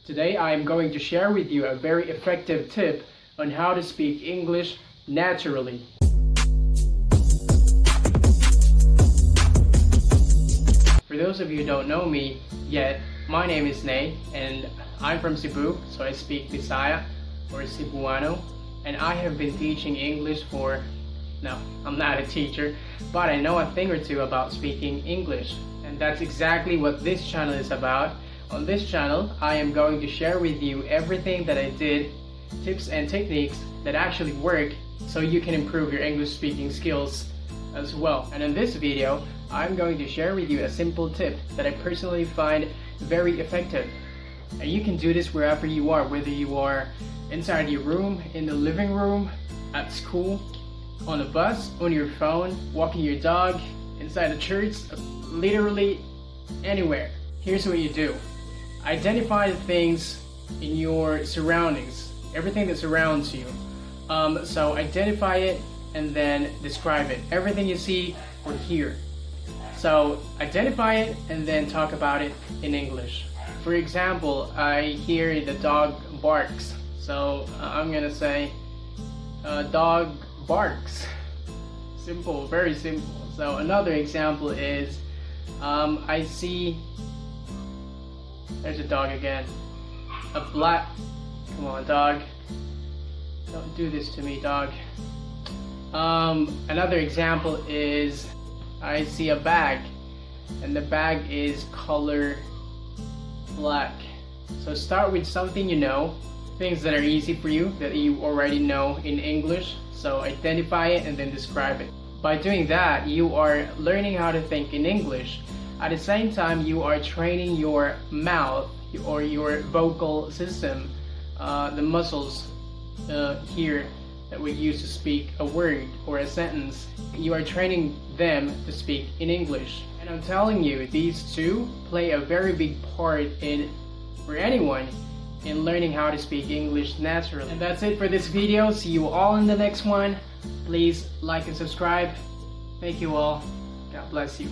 Today I am going to share with you a very effective tip on how to speak English naturally. For those of you who don't know me yet, my name is Nay and I'm from Cebu, so I speak Bisaya or Cebuano, and I have been teaching English no, I'm not a teacher, but I know a thing or two about speaking English, and that's exactly what this channel is about. On this channel, I am going to share with you everything that I did, tips and techniques that actually work so you can improve your English speaking skills as well. And in this video, I'm going to share with you a simple tip that I personally find very effective. And you can do this wherever you are, whether you are inside your room, in the living room, at school, on a bus, on your phone, walking your dog, inside a church, literally anywhere. Here's what you do. Identify the things in your surroundings, everything that surrounds you. So identify it and then describe it. Everything you see or hear. So identify it and then talk about it in English. For example, I hear the dog barks. So I'm gonna say, dog barks. Simple, very simple. So another example is, I see, there's a dog again. Come on dog. Don't do this to me, dog. Another example is, I see a bag and the bag is color black. So start with something you know, things that are easy for you, that you already know in English. So identify it and then describe it. By doing that, you are learning how to think in English. At the same time, you are training your mouth or your vocal system, the muscles here that we use to speak a word or a sentence. You are training them to speak in English. And I'm telling you, these two play a very big part for anyone in learning how to speak English naturally. And that's it for this video. See you all in the next one. Please like and subscribe. Thank you all. God bless you.